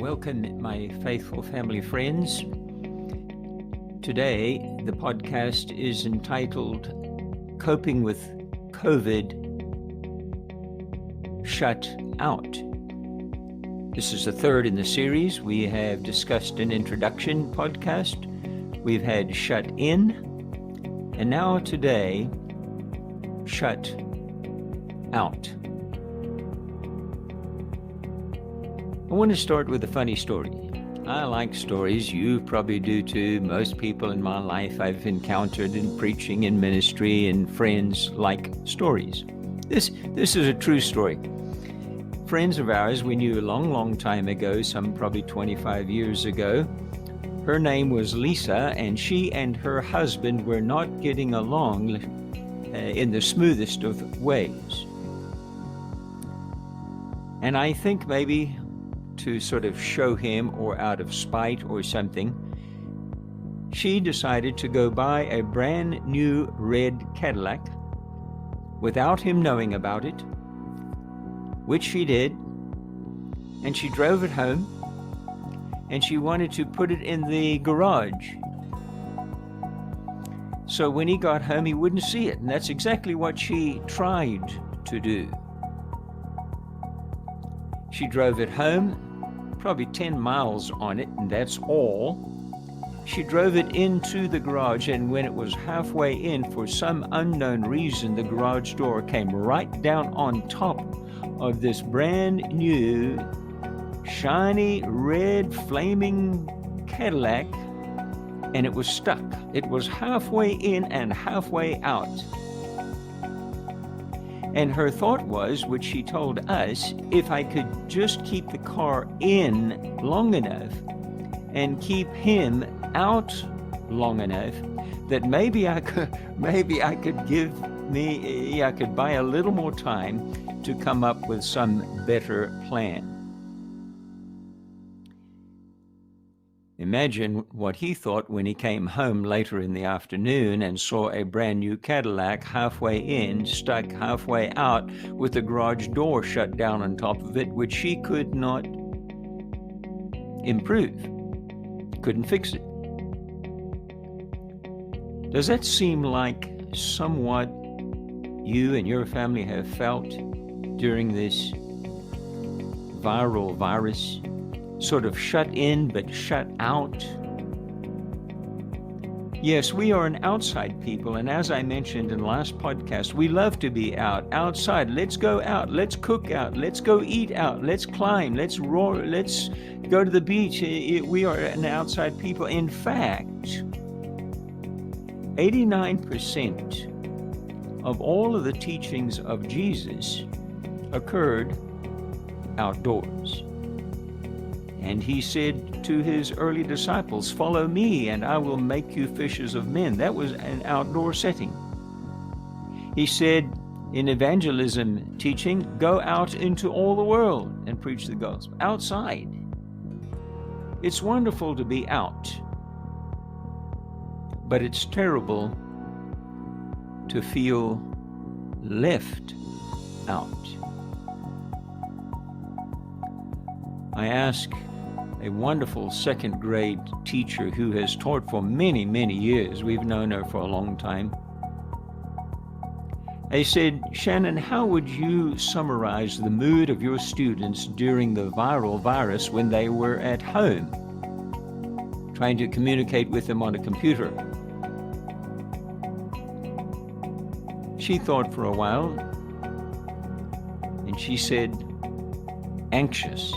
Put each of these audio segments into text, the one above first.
Welcome, my faithful family friends. Today, the podcast is entitled Coping with COVID Shut Out. This is the third in the series. We have discussed an introduction podcast. We've had Shut In. And now today, Shut Out. I want to start with a funny story. I like stories. You probably do too. Most people in my life I've encountered in preaching and ministry and friends like stories. This is a true story. Friends of ours we knew a long time ago, some probably 25 years ago. Her name was Lisa, and she and her husband were not getting along in the smoothest of ways. And I think maybe to sort of show him, or out of spite or something, she decided to go buy a brand new red Cadillac without him knowing about it, which she did, and she drove it home, and she wanted to put it in the garage. So when he got home, he wouldn't see it, and that's exactly what she tried to do. She drove it home, probably 10 miles on it, and that's all. She drove it into the garage, and when it was halfway in, for some unknown reason, the garage door came right down on top of this brand new, shiny, red, flaming Cadillac, and it was stuck. It was halfway in and halfway out. And her thought was, which she told us, if I could just keep the car in long enough and keep him out long enough, that maybe I could buy a little more time to come up with some better plan. Imagine what he thought when he came home later in the afternoon and saw a brand new Cadillac halfway in, stuck halfway out, with the garage door shut down on top of it, which she could not improve, couldn't fix it. Does that seem like somewhat you and your family have felt during this viral virus? Sort of shut in but shut out? Yes, we are an outside people, and as I mentioned in the last podcast, we love to be outside. Let's go out, let's cook out, let's go eat out, let's climb, let's roar, let's go to the beach. We are an outside people. In fact, 89% of all of the teachings of Jesus occurred outdoors. And he said to his early disciples, "Follow me, and I will make you fishers of men." That was an outdoor setting. He said in evangelism teaching, "Go out into all the world and preach the gospel." Outside. It's wonderful to be out, but it's terrible to feel left out. I ask a wonderful second grade teacher who has taught for many years. We've known her for a long time. I said, "Shannon, how would you summarize the mood of your students during the viral virus when they were at home, trying to communicate with them on a computer?" She thought for a while, and she said, "Anxious."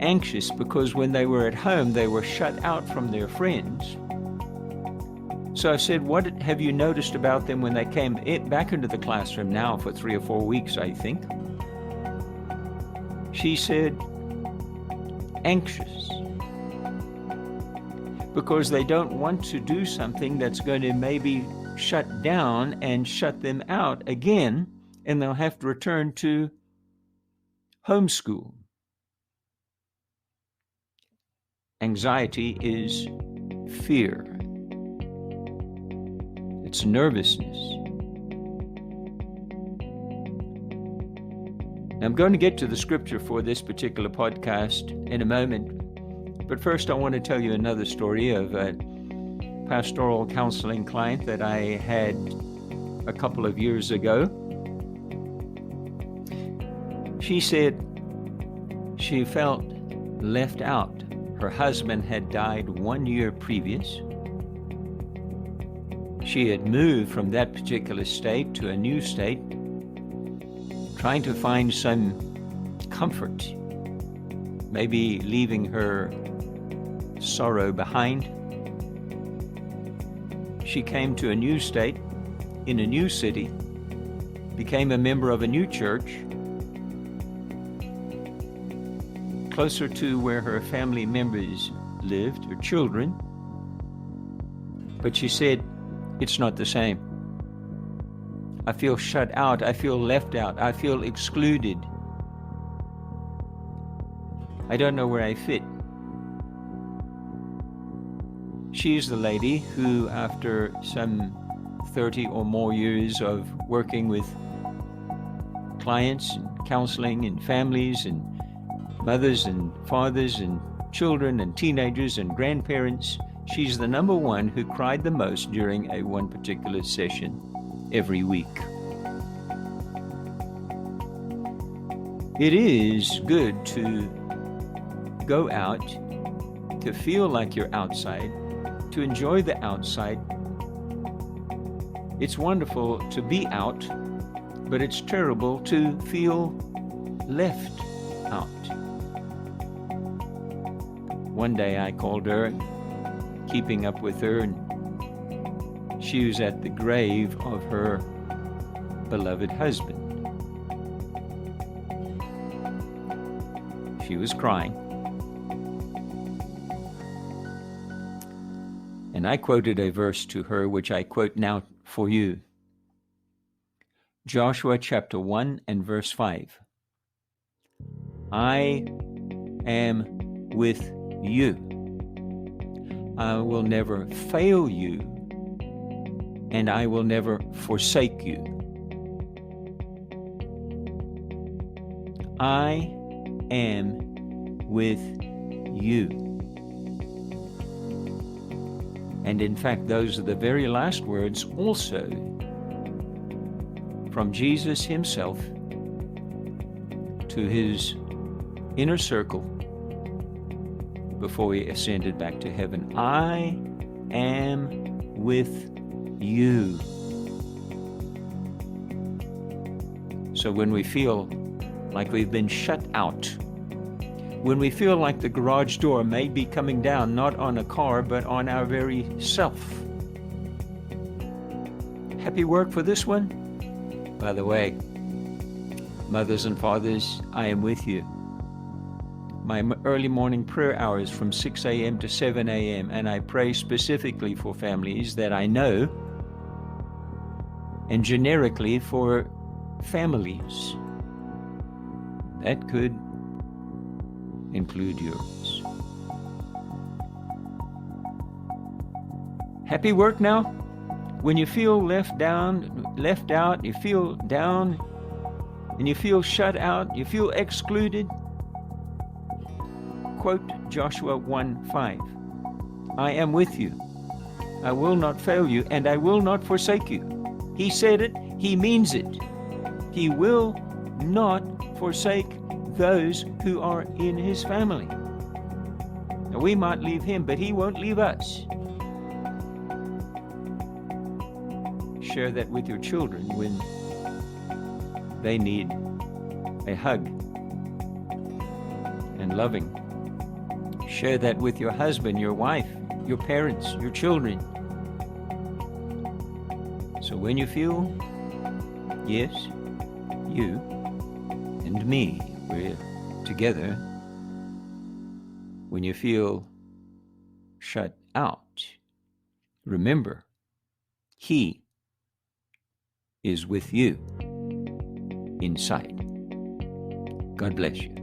Anxious because when they were at home, they were shut out from their friends. So I said, "What have you noticed about them when they came back into the classroom now for 3 or 4 weeks, I think?" She said, "Anxious. Because they don't want to do something that's going to maybe shut down and shut them out again, and they'll have to return to homeschool." Anxiety is fear. It's nervousness. I'm going to get to the scripture for this particular podcast in a moment, but first I want to tell you another story of a pastoral counseling client that I had a couple of years ago. She said she felt left out. Her husband had died 1 year previous. She had moved from that particular state to a new state, trying to find some comfort, maybe leaving her sorrow behind. She came to a new state, in a new city, became a member of a new church, closer to where her family members lived, her children. But she said, it's not the same. I feel shut out. I feel left out. I feel excluded. I don't know where I fit. She's the lady who, after some 30 or more years of working with clients and counseling and families and mothers and fathers and children and teenagers and grandparents, she's the number one who cried the most during a one particular session every week. It is good to go out, to feel like you're outside, to enjoy the outside. It's wonderful to be out, but it's terrible to feel left out. One day I called her, keeping up with her, and she was at the grave of her beloved husband. She was crying. And I quoted a verse to her, which I quote now for you. Joshua chapter 1 and verse 5. I am with you. I will never fail you, and I will never forsake you. I am with you. And in fact, those are the very last words also from Jesus himself to his inner circle before he ascended back to heaven. I am with you. So when we feel like we've been shut out, when we feel like the garage door may be coming down, not on a car, but on our very self. Happy work for this one? By the way, mothers and fathers, I am with you. My early morning prayer hours from 6 a.m. to 7 a.m., and I pray specifically for families that I know, and generically for families. That could include yours. Happy work now? When you feel left out, you feel down, and you feel shut out, you feel excluded, quote Joshua 1:5. I am with you. I will not fail you, and I will not forsake you. He said it, he means it. He will not forsake those who are in his family. Now, we might leave him, but he won't leave us. Share that with your children when they need a hug and loving. Share that with your husband, your wife, your parents, your children. So when you feel, yes, you and me, we're together. When you feel shut out, remember, he is with you inside. God bless you.